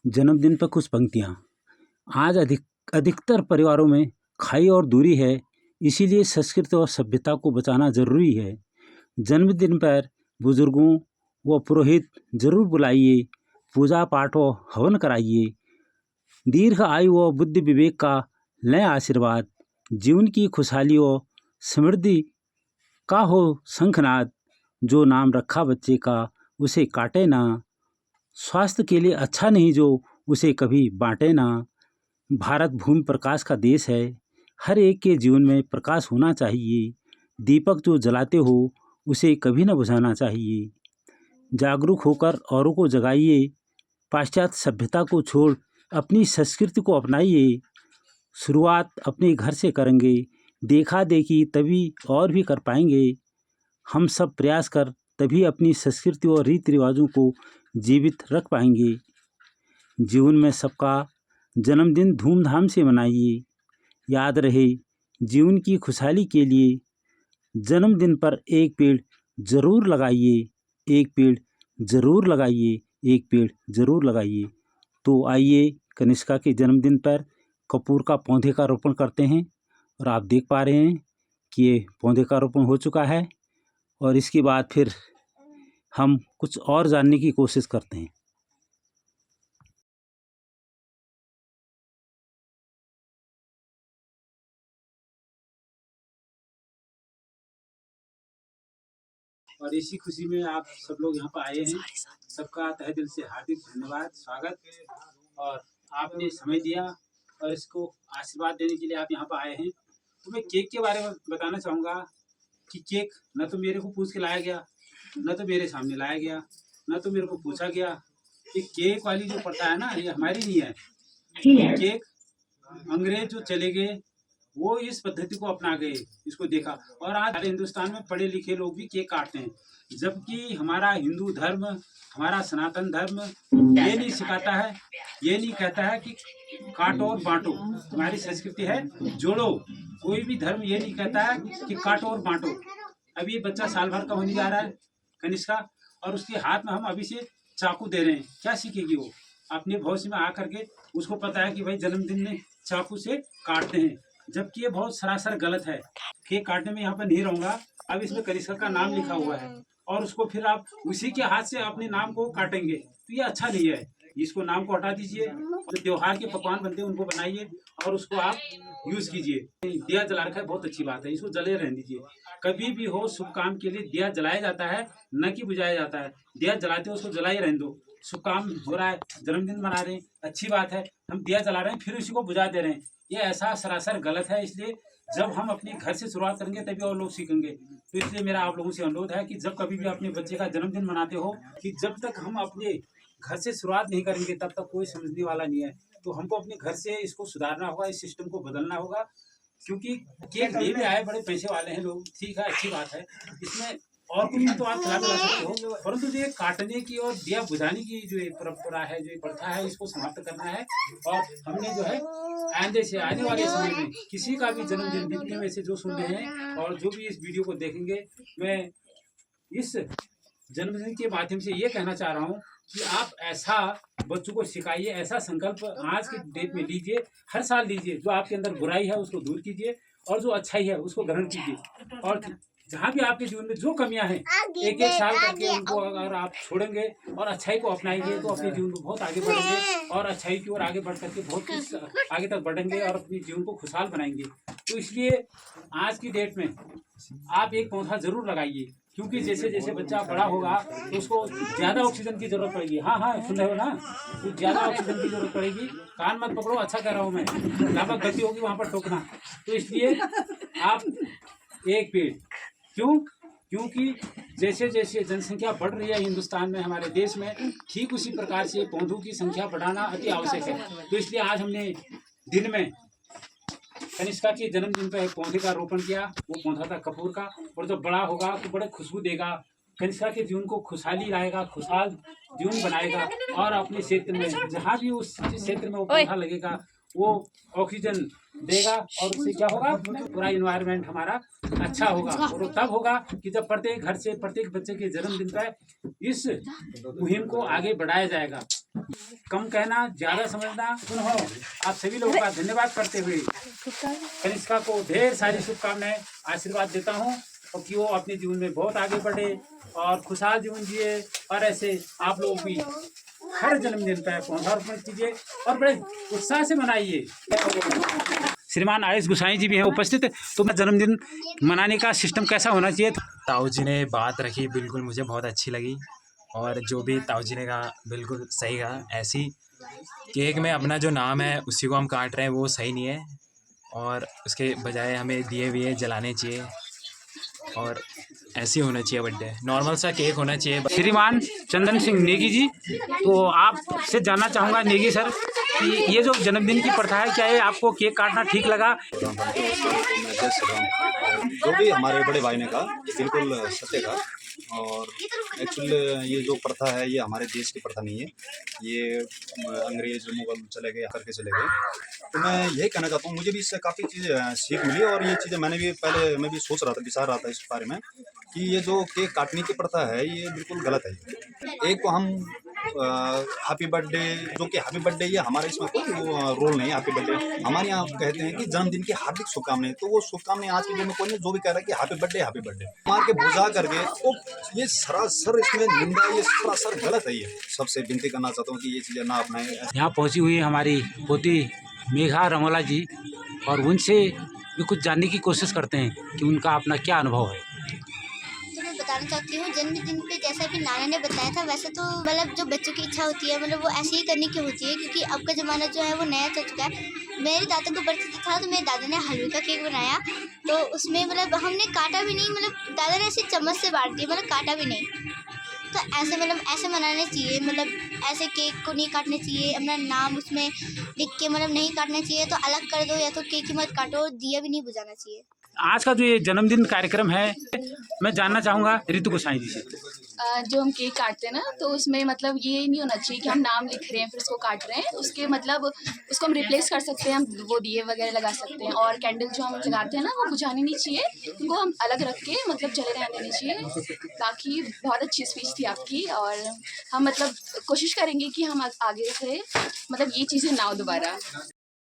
जन्मदिन पर कुछ पंक्तियाँ। आज अधिकतर परिवारों में खाई और दूरी है, इसीलिए संस्कृति और सभ्यता को बचाना ज़रूरी है। जन्मदिन पर बुजुर्गों व पुरोहित जरूर बुलाइए, पूजा पाठ व हवन कराइए। दीर्घ आयु व बुद्धि विवेक का लें आशीर्वाद। जीवन की खुशहाली व समृद्धि का हो शंखनाद। जो नाम रखा बच्चे का उसे काटे ना। स्वास्थ्य के लिए अच्छा नहीं जो उसे कभी बांटे ना। भारत भूमि प्रकाश का देश है, हर एक के जीवन में प्रकाश होना चाहिए। दीपक जो जलाते हो उसे कभी न बुझाना चाहिए। जागरूक होकर औरों को जगाइए। पाश्चात्य सभ्यता को छोड़ अपनी संस्कृति को अपनाइए। शुरुआत अपने घर से करेंगे, देखा देखी तभी और भी कर पाएंगे। हम सब प्रयास कर तभी अपनी संस्कृति और रीति रिवाजों को जीवित रख पाएंगे। जीवन में सबका जन्मदिन धूमधाम से मनाइए। याद रहे, जीवन की खुशहाली के लिए जन्मदिन पर एक पेड़ जरूर लगाइए, एक पेड़ जरूर लगाइए, एक पेड़ जरूर लगाइए। तो आइए कनिष्का के जन्मदिन पर कपूर का पौधे का रोपण करते हैं। और आप देख पा रहे हैं कि ये पौधे का रोपण हो चुका है। और इसके बाद फिर हम कुछ और जानने की कोशिश करते हैं। और इसी खुशी में आप सब लोग यहाँ पर आए हैं, सबका तहे दिल से हार्दिक धन्यवाद, स्वागत। और आपने समय दिया और इसको आशीर्वाद देने के लिए आप यहाँ पर आए हैं। तो मैं केक के बारे में बताना चाहूँगा कि केक न तो मेरे को पूछ के लाया गया, न तो मेरे सामने लाया गया, न तो मेरे को पूछा गया। ये केक वाली जो प्रथा है ना, ये हमारी नहीं है। केक अंग्रेज जो चले गए वो इस पद्धति को अपना गए, इसको देखा। और आज हमारे हिंदुस्तान में पढ़े लिखे लोग भी केक काटते हैं, जबकि हमारा हिंदू धर्म, हमारा सनातन धर्म ये नहीं सिखाता है, ये नहीं कहता है कि काटो और बांटो। हमारी संस्कृति है जोड़ो। कोई भी धर्म ये नहीं कहता है कि काटो और बांटो। अभी ये बच्चा साल भर का होने जा रहा है कनिष्का, और उसके हाथ में हम अभी से चाकू दे रहे हैं। क्या सीखेगी वो? अपने भविष्य में आकर के उसको पता है कि भाई जन्मदिन में चाकू से काटते हैं, जबकि ये बहुत सरासर गलत है। केक काटने में यहाँ पर नहीं रहूंगा। अब इसमें कनिष्का का नाम लिखा हुआ है और उसको फिर आप उसी के हाथ से अपने नाम को काटेंगे, तो ये अच्छा नहीं है। इसको नाम को हटा दीजिए और त्योहार के पकवान बनते हैं उनको बनाइए और उसको आप यूज कीजिए। दिया जला रखा है, बहुत अच्छी बात है, इसको जले रहने दीजिए। कभी भी हो शुभ काम के लिए दिया जलाया जाता है, न कि बुझाया जाता है। दिया जलाते हो उसको जलाए रहने दो। शुभ काम हो रहा है, जन्मदिन मना रहे हैं, अच्छी बात है, हम दिया जला रहे हैं फिर उसी को बुझा दे रहे हैं, ये ऐसा सरासर गलत है। इसलिए जब हम अपने घर से शुरुआत करेंगे तभी और लोग सीखेंगे। तो इसलिए मेरा आप लोगों से अनुरोध है कि जब कभी भी अपने बच्चे का जन्मदिन मनाते हो, कि जब तक हम अपने घर से शुरुआत नहीं करेंगे तब तक कोई समझने वाला नहीं है। तो हमको अपने घर से इसको सुधारना होगा, इस सिस्टम को बदलना होगा। क्योंकि केक ले भी आए बड़े पैसे वाले हैं लोग, ठीक है, अच्छी बात है, इसमें और कुछ तो आप खिला पिला सकते हो, परंतु जो ये काटने की और दिया बुझाने की जो ये परंपरा है, जो ये प्रथा है, इसको समाप्त करना है। और हमने जो है आगे से आने वाले समय में किसी का भी जन्मदिन जितने में से जो सुन रहे हैं और जो भी इस वीडियो को देखेंगे, मैं इस जन्मदिन के माध्यम से ये कहना चाह रहा हूँ कि आप ऐसा बच्चों को सिखाइए, ऐसा संकल्प आज के डेट में लीजिए, हर साल लीजिए। जो आपके अंदर बुराई है उसको दूर कीजिए और जो अच्छाई है उसको ग्रहण कीजिए। और जहाँ भी आपके जीवन में जो कमियां हैं, एक एक साल करके उनको अगर आप छोड़ेंगे और अच्छाई को अपनाएंगे तो अपने जीवन में बहुत आगे बढ़ेंगे और अच्छाई की ओर आगे बढ़ करके बहुत कुछ आगे तक बढ़ेंगे और अपने जीवन को खुशहाल बनाएंगे। तो इसलिए आज की डेट में आप एक पौधा जरूर लगाइए, क्योंकि जैसे जैसे बच्चा बड़ा होगा तो उसको ज्यादा ऑक्सीजन की जरूरत पड़ेगी। हाँ हाँ, सुन रहे हो ना, तो ज्यादा ऑक्सीजन की जरूरत पड़ेगी। कान मत पकड़ो, अच्छा कह रहा हूँ मैं, जहाँ पर गलती होगी वहां पर टोकना। तो इसलिए आप एक पेड़, क्योंकि जैसे जैसे जनसंख्या बढ़ रही है हिंदुस्तान में, हमारे देश में, ठीक उसी प्रकार से पौधों की संख्या बढ़ाना अति आवश्यक है। तो इसलिए आज हमने दिन में कनिष्का के जन्मदिन पर एक पौधे का रोपण किया। वो पौधा था कपूर का, और जब बड़ा होगा तो बड़े खुशबू देगा, कनिष्का के जीवन को खुशहाली लाएगा, खुशहाल जीवन बनाएगा। और अपने क्षेत्र में जहाँ भी उस क्षेत्र में वो पौधा लगेगा वो ऑक्सीजन देगा और उससे क्या होगा, पूरा इन्वायरमेंट हमारा अच्छा होगा। और वो तब होगा कि जब प्रत्येक घर से प्रत्येक बच्चे के जन्मदिन पर इस मुहिम को आगे बढ़ाया जाएगा। कम कहना ज्यादा समझना सुन हो। आप सभी लोगों का धन्यवाद करते हुए कनिष्का को ढेर सारी शुभकामनाएं आशीर्वाद देता हूँ, और कि वो अपने जीवन में बहुत आगे बढ़े और खुशहाल जीवन जिए। और ऐसे आप लोग भी हर जन्मदिन पर पौधारोपण कीजिए और बड़े उत्साह से मनाइए। श्रीमान आयुष गोसाई जी भी हैं उपस्थित, तो मैं जन्मदिन मनाने का सिस्टम कैसा होना चाहिए? ताऊ जी ने बात रखी, बिल्कुल मुझे बहुत अच्छी लगी, और जो भी ताऊ जी ने कहा बिल्कुल सही कहा। ऐसी केक में अपना जो नाम है उसी को हम काट रहे हैं, वो सही नहीं है, और उसके बजाय हमें दिए विए जलाने चाहिए, और ऐसे होना चाहिए बर्थडे, नॉर्मल सा केक होना चाहिए। श्रीमान चंदन सिंह नेगी जी, तो आपसे जानना चाहूँगा नेगी सर कि ये जो जन्मदिन की प्रथा है, क्या ये आपको केक काटना ठीक लगा? जो भी हमारे बड़े भाई ने कहा बिल्कुल सत्य कहा, और एक्चुअली ये जो प्रथा है ये हमारे देश की प्रथा नहीं है, ये अंग्रेज मुगल चले गए करके चले गए। तो मैं यही कहना चाहता हूँ, मुझे भी इससे काफ़ी चीज़ें सीख मिली, और ये चीज़ें मैंने भी पहले मैं भी सोच रहा था, विचार रहा था इस बारे में कि ये जो केक काटने की प्रथा है ये बिल्कुल गलत है। एक तो हम हैप्पी बर्थडे, जो कि हैप्पी बर्थडे ये हमारे इसमें कोई रोल नहीं है। हैप्पी बर्थडे हमारे यहाँ कहते हैं कि जन्मदिन की हार्दिक शुभकामनाएं, तो वो शुभकामनाएं आज के दिन में कोई नहीं, जो भी कह रहा है कि हैप्पी बर्थडे मार के बुझा करके, तो ये सरासर इसमें निंदा, ये सरासर गलत है। ये सबसे विनती करना चाहता हूँ कि ये चीज़ें ना अपनाएं। यहाँ पहुँची हुई हमारी पोती मेघा रमोला जी, और उनसे भी कुछ जानने की कोशिश करते हैं कि उनका अपना क्या अनुभव है। तो मैं बताना चाहती हूँ, जन्मदिन पे जैसा कि नाना ने बताया था वैसे तो मतलब जो बच्चों की इच्छा होती है मतलब वो ऐसे ही करने की होती है, क्योंकि अब का ज़माना जो है वो नया चल चुका है। मेरे दादा का बर्थडे था तो मेरे दादा ने हलवे का केक बनाया, तो उसमें मतलब हमने काटा भी नहीं, मतलब दादा ने ऐसे चम्मच से बांट दिया, मतलब काटा भी नहीं। तो ऐसे मतलब ऐसे मनाने चाहिए, मतलब ऐसे केक को नहीं काटना चाहिए, अपना नाम उसमें लिख के मतलब नहीं काटना चाहिए, तो अलग कर दो, या तो केक ही मत काटो, दिया भी नहीं बुझाना चाहिए। आज का जो ये जन्मदिन कार्यक्रम है, मैं जानना चाहूँगा रितु गोसाई जी से। जो हम केक काटते हैं ना, तो उसमें मतलब ये नहीं होना चाहिए कि हम नाम लिख रहे हैं फिर उसको काट रहे हैं। उसके मतलब उसको हम रिप्लेस कर सकते हैं, हम वो दिए वगैरह लगा सकते हैं, और कैंडल जो हम जलाते हैं ना वो बुझानी नहीं चाहिए, उनको हम अलग रख के मतलब जले रहने देनी चाहिए। बाकी बहुत अच्छी स्पीच थी आपकी, और हम मतलब कोशिश करेंगे कि हम आगे से मतलब ये चीज़ें ना हो दोबारा।